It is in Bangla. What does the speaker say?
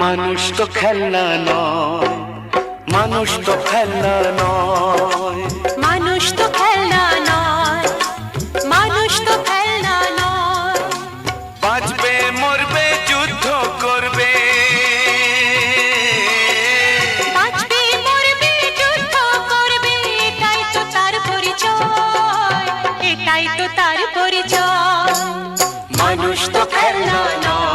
মানুষ তো খেলনা নয়, মানুষ তো খেলনা নয়, মানুষ তো খেলনা নয়, মানুষ তো খেলনা নয়। বাঁচবে মরবে যুদ্ধ করবে, বাঁচবে মরবে যুদ্ধ করবে, এটাই তো তার পরিচয়, এটাই তো তার পরিচয়। মানুষ তো খেলনা নয়।